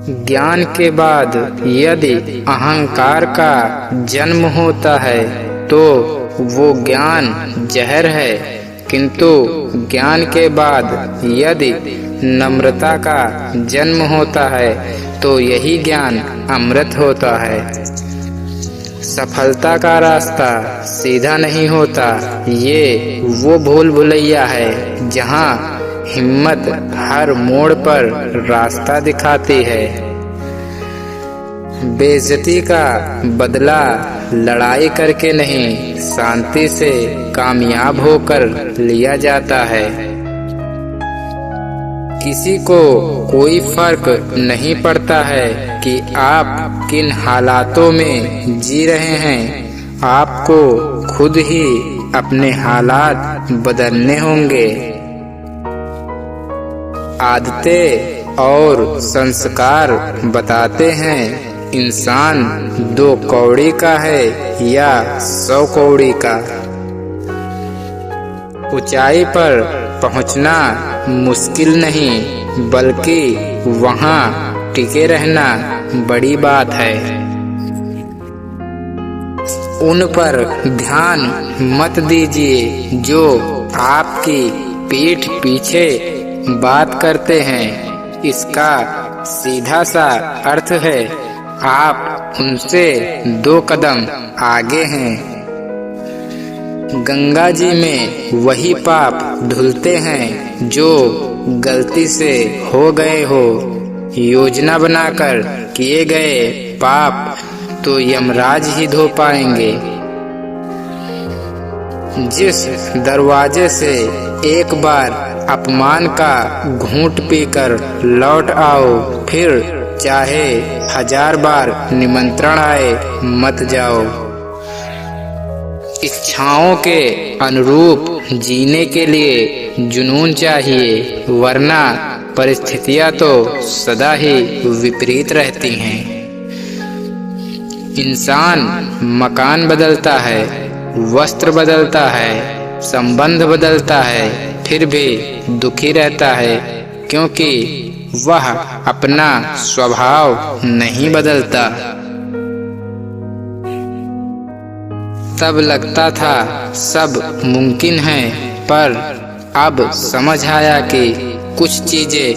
ज्ञान के बाद यदि अहंकार का जन्म होता है तो वो ज्ञान जहर है, किंतु ज्ञान के बाद यदि नम्रता का जन्म होता है तो यही ज्ञान अमृत होता है। सफलता का रास्ता सीधा नहीं होता, ये वो भूल भुलैया है जहाँ हिम्मत हर मोड़ पर रास्ता दिखाती है। बेइज्जती का बदला लड़ाई करके नहीं, शांति से कामयाब होकर लिया जाता है। किसी को कोई फर्क नहीं पड़ता है कि आप किन हालातों में जी रहे हैं, आपको खुद ही अपने हालात बदलने होंगे। आदतें और संस्कार बताते हैं इंसान 2 कौड़ी का है या 100 कौड़ी का। ऊंचाई पर पहुंचना मुश्किल नहीं, बल्कि वहां टिके रहना बड़ी बात है। उन पर ध्यान मत दीजिए जो आपकी पीठ पीछे बात करते हैं। इसका सीधा सा अर्थ है आप उनसे 2 कदम आगे हैं। गंगा जी में वही पाप धुलते हैं जो गलती से हो गए हो। योजना बनाकर किए गए पाप तो यमराज ही धो पाएंगे। जिस दरवाजे से एक बार अपमान का घूंट पीकर लौट आओ, फिर चाहे 1000 बार निमंत्रण आए मत जाओ। इच्छाओं के अनुरूप जीने के लिए जुनून चाहिए, वरना परिस्थितियां तो सदा ही विपरीत रहती हैं। इंसान मकान बदलता है, वस्त्र बदलता है, संबंध बदलता है, फिर भी दुखी रहता है, क्योंकि वह अपना स्वभाव नहीं बदलता। तब लगता था सब मुमकिन है, पर अब समझ आया कि कुछ चीजें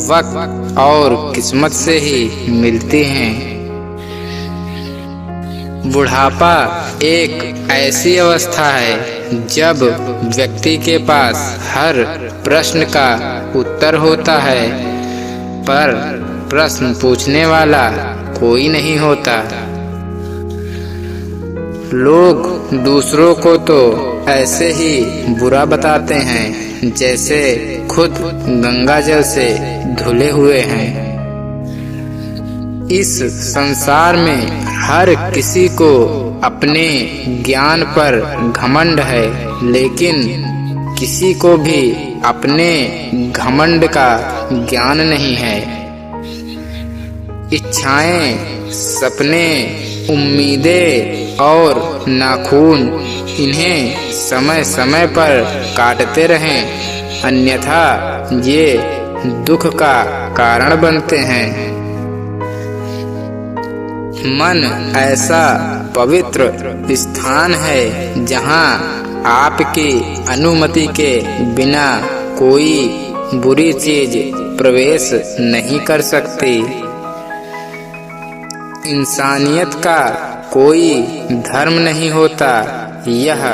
वक्त और किस्मत से ही मिलती हैं। बुढ़ापा एक ऐसी अवस्था है जब व्यक्ति के पास हर प्रश्न का उत्तर होता है, पर प्रश्न पूछने वाला कोई नहीं होता। लोग दूसरों को तो ऐसे ही बुरा बताते हैं जैसे खुद गंगा जल से धुले हुए हैं। इस संसार में हर किसी को अपने ज्ञान पर घमंड है, लेकिन किसी को भी अपने घमंड का ज्ञान नहीं है। इच्छाएं, सपने, उम्मीदें और नाखून, इन्हें समय समय पर काटते रहें, अन्यथा ये दुख का कारण बनते हैं। मन ऐसा पवित्र स्थान है जहाँ आपकी अनुमति के बिना कोई बुरी चीज प्रवेश नहीं कर सकती। इंसानियत का कोई धर्म नहीं होता, यह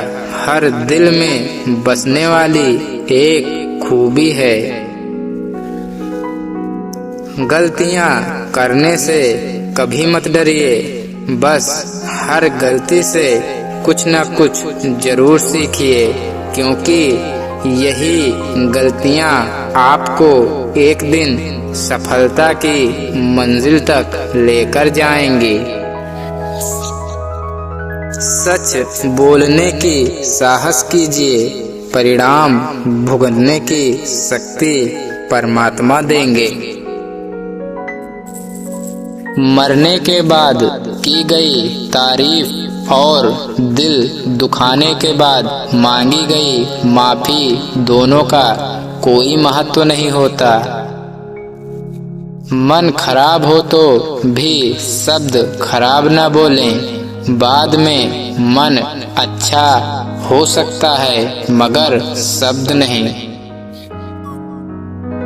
हर दिल में बसने वाली एक खूबी है। गलतियां करने से कभी मत डरिए, बस हर गलती से कुछ न कुछ जरूर सीखिए, क्योंकि यही गलतियां आपको एक दिन सफलता की मंजिल तक लेकर जाएंगी। सच बोलने की साहस कीजिए, परिणाम भुगतने की शक्ति परमात्मा देंगे। मरने के बाद की गई तारीफ और दिल दुखाने के बाद मांगी गई माफी, दोनों का कोई महत्व नहीं होता। मन खराब हो तो भी शब्द खराब न बोलें। बाद में मन अच्छा हो सकता है मगर शब्द नहीं।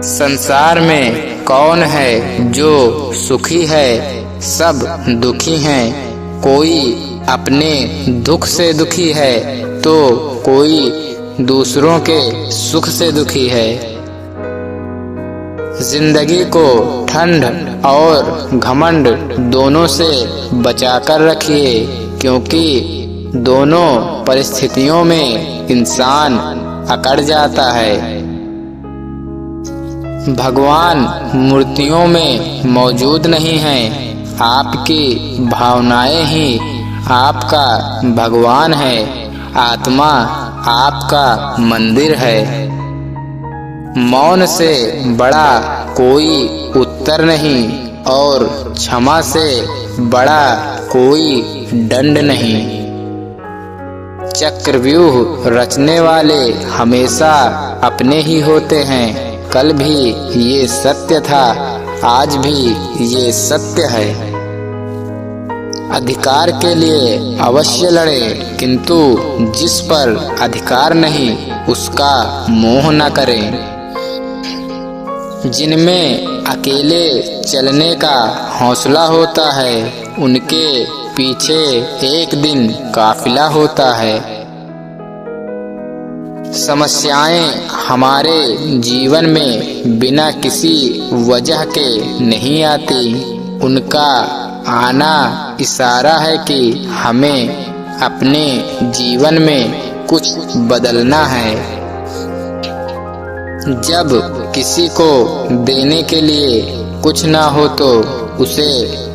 संसार में कौन है जो सुखी है, सब दुखी हैं। कोई अपने दुख से दुखी है तो कोई दूसरों के सुख से दुखी है। जिंदगी को ठंड और घमंड दोनों से बचाकर रखिए, क्योंकि दोनों परिस्थितियों में इंसान अकड़ जाता है। भगवान मूर्तियों में मौजूद नहीं हैं, आपकी भावनाएं ही आपका भगवान है। आत्मा आपका मंदिर है। मौन से बड़ा कोई उत्तर नहीं और क्षमा से बड़ा कोई दंड नहीं। चक्रव्यूह रचने वाले हमेशा अपने ही होते हैं। कल भी ये सत्य था, आज भी ये सत्य है। अधिकार के लिए अवश्य लड़ें, किंतु जिस पर अधिकार नहीं उसका मोह न करें। जिनमें अकेले चलने का हौसला होता है, उनके पीछे एक दिन काफिला होता है। समस्याएं हमारे जीवन में बिना किसी वजह के नहीं आती। उनका आना इशारा है कि हमें अपने जीवन में कुछ बदलना है। जब किसी को देने के लिए कुछ ना हो तो उसे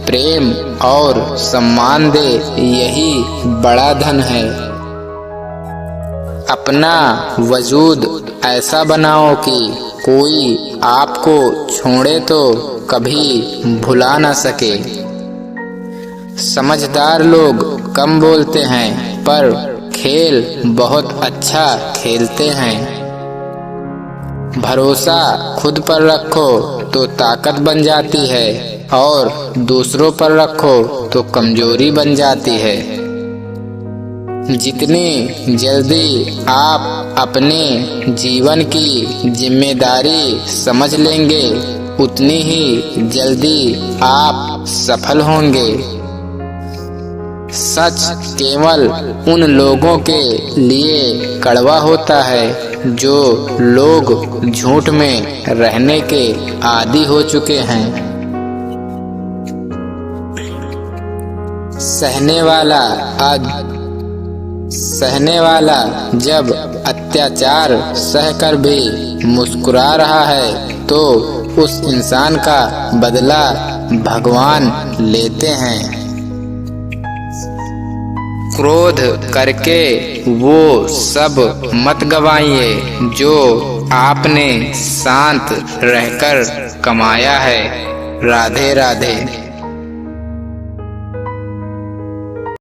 प्रेम और सम्मान दे, यही बड़ा धन है। अपना वजूद ऐसा बनाओ कि कोई आपको छोड़े तो कभी भुला ना सके। समझदार लोग कम बोलते हैं पर खेल बहुत अच्छा खेलते हैं। भरोसा खुद पर रखो तो ताकत बन जाती है और दूसरों पर रखो तो कमजोरी बन जाती है। जितनी जल्दी आप अपने जीवन की जिम्मेदारी समझ लेंगे, उतनी ही जल्दी आप सफल होंगे। सच केवल उन लोगों के लिए कड़वा होता है जो लोग झूठ में रहने के आदी हो चुके हैं। सहने वाला जब अत्याचार सहकर भी मुस्कुरा रहा है तो उस इंसान का बदला भगवान लेते हैं। क्रोध करके वो सब मत गवाइए जो आपने शांत रहकर कमाया है। राधे राधे।